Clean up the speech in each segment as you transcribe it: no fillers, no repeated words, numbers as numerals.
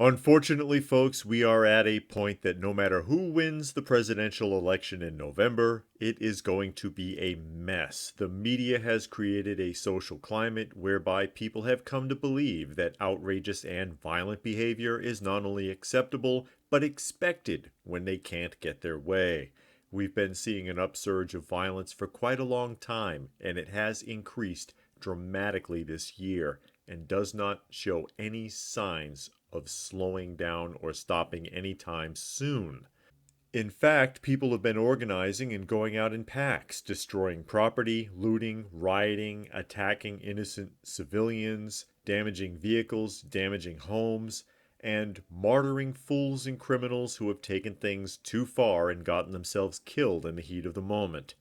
Unfortunately, folks, we are at a point that no matter who wins the presidential election in November, it is going to be a mess. The media has created a social climate whereby people have come to believe that outrageous and violent behavior is not only acceptable, but expected when they can't get their way. We've been seeing an upsurge of violence for quite a long time, and it has increased dramatically this year and does not show any signs of slowing down or stopping anytime soon. In fact, people have been organizing and going out in packs, destroying property, looting, rioting, attacking innocent civilians, damaging vehicles, damaging homes, and martyring fools and criminals who have taken things too far and gotten themselves killed in the heat of the moment.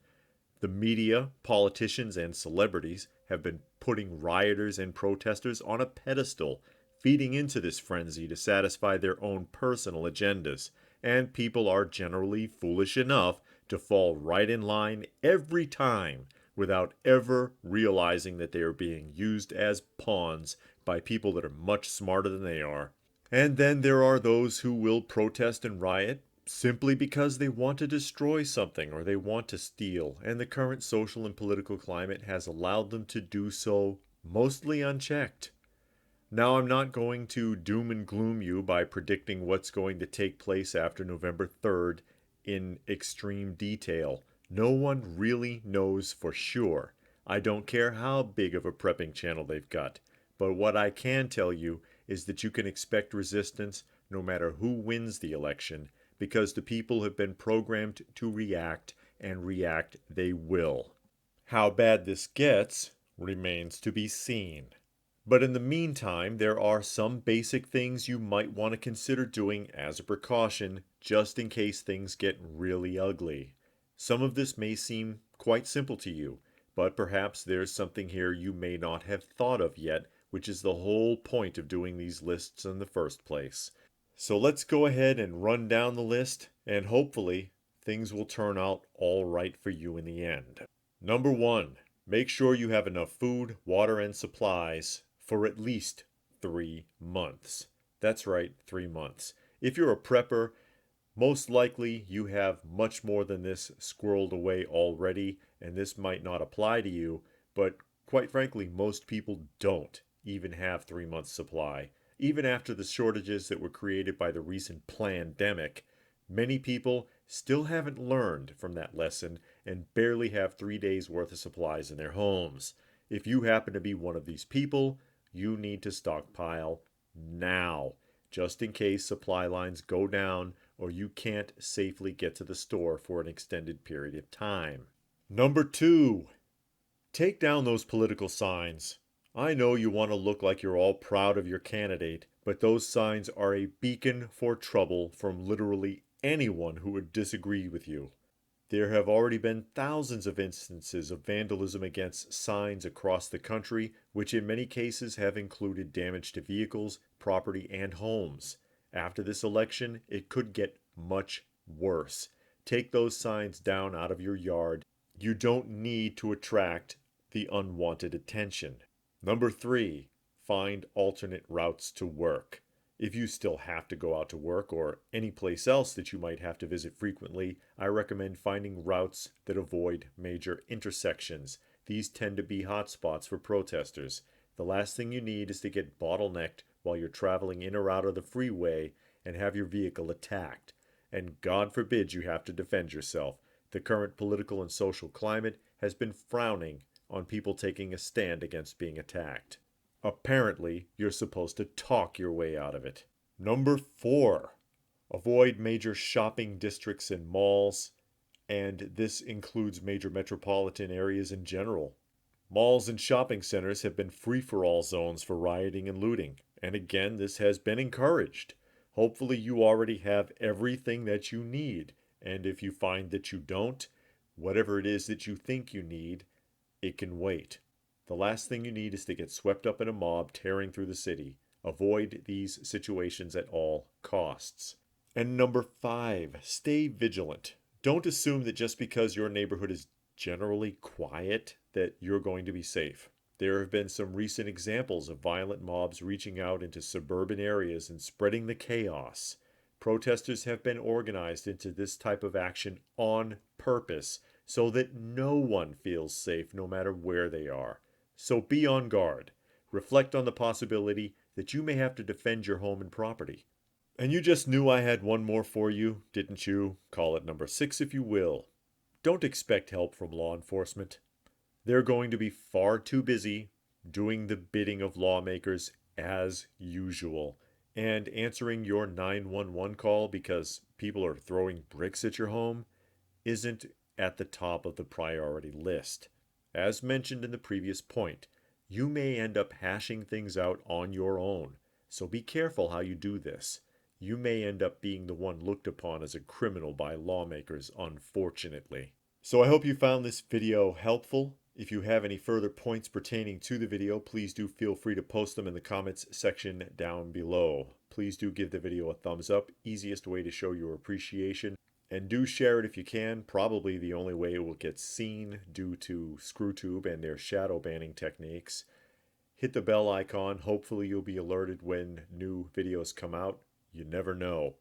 The media, politicians, and celebrities have been putting rioters and protesters on a pedestal, feeding into this frenzy to satisfy their own personal agendas, and people are generally foolish enough to fall right in line every time without ever realizing that they are being used as pawns by people that are much smarter than they are. And then there are those who will protest and riot simply because they want to destroy something or they want to steal, and the current social and political climate has allowed them to do so mostly unchecked. Now, I'm not going to doom and gloom you by predicting what's going to take place after November 3rd in extreme detail. No one really knows for sure. I don't care how big of a prepping channel they've got. But what I can tell you is that you can expect resistance no matter who wins the election, because the people have been programmed to react, and react they will. How bad this gets remains to be seen. But in the meantime, there are some basic things you might want to consider doing as a precaution, just in case things get really ugly. Some of this may seem quite simple to you, but perhaps there's something here you may not have thought of yet, which is the whole point of doing these lists in the first place. So let's go ahead and run down the list, and hopefully things will turn out all right for you in the end. Number 1, make sure you have enough food, water, and supplies for at least 3 months. That's right, 3 months. If you're a prepper, most likely you have much more than this squirreled away already, and this might not apply to you, but quite frankly, most people don't even have 3 months' supply. Even after the shortages that were created by the recent pandemic, many people still haven't learned from that lesson and barely have 3 days' worth of supplies in their homes. If you happen to be one of these people, you need to stockpile now, just in case supply lines go down or you can't safely get to the store for an extended period of time. Number 2, take down those political signs. I know you want to look like you're all proud of your candidate, but those signs are a beacon for trouble from literally anyone who would disagree with you. There have already been thousands of instances of vandalism against signs across the country, which in many cases have included damage to vehicles, property, and homes. After this election, it could get much worse. Take those signs down out of your yard. You don't need to attract the unwanted attention. Number 3, find alternate routes to work. If you still have to go out to work or any place else that you might have to visit frequently, I recommend finding routes that avoid major intersections. These tend to be hotspots for protesters. The last thing you need is to get bottlenecked while you're traveling in or out of the freeway and have your vehicle attacked. And God forbid you have to defend yourself. The current political and social climate has been frowning on people taking a stand against being attacked. Apparently, you're supposed to talk your way out of it. Number 4, avoid major shopping districts and malls, and this includes major metropolitan areas in general. Malls and shopping centers have been free-for-all zones for rioting and looting, and again, this has been encouraged. Hopefully, you already have everything that you need, and if you find that you don't, whatever it is that you think you need, it can wait. The last thing you need is to get swept up in a mob tearing through the city. Avoid these situations at all costs. And number 5, stay vigilant. Don't assume that just because your neighborhood is generally quiet that you're going to be safe. There have been some recent examples of violent mobs reaching out into suburban areas and spreading the chaos. Protesters have been organized into this type of action on purpose so that no one feels safe no matter where they are. So be on guard. Reflect on the possibility that you may have to defend your home and property. And you just knew I had one more for you, didn't you? Call it number 6 if you will. Don't expect help from law enforcement. They're going to be far too busy doing the bidding of lawmakers as usual and answering your 911 call because people are throwing bricks at your home isn't at the top of the priority list. As mentioned in the previous point, you may end up hashing things out on your own, so be careful how you do this. You may end up being the one looked upon as a criminal by lawmakers, unfortunately. So I hope you found this video helpful. If you have any further points pertaining to the video, please do feel free to post them in the comments section down below. Please do give the video a thumbs up, easiest way to show your appreciation. And do share it if you can, probably the only way it will get seen due to ScrewTube and their shadow banning techniques. Hit the bell icon, hopefully you'll be alerted when new videos come out. You never know.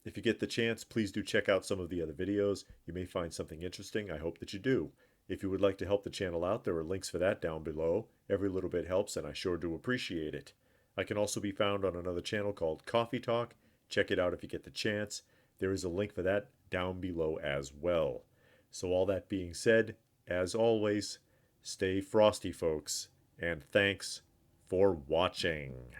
If you get the chance, please do check out some of the other videos. You may find something interesting. I hope that you do. If you would like to help the channel out, there are links for that down below. Every little bit helps, and I sure do appreciate it. I can also be found on another channel called Coffee Talk. Check it out if you get the chance. There is a link for that down below as well. So all that being said, as always, stay frosty, folks, and thanks for watching.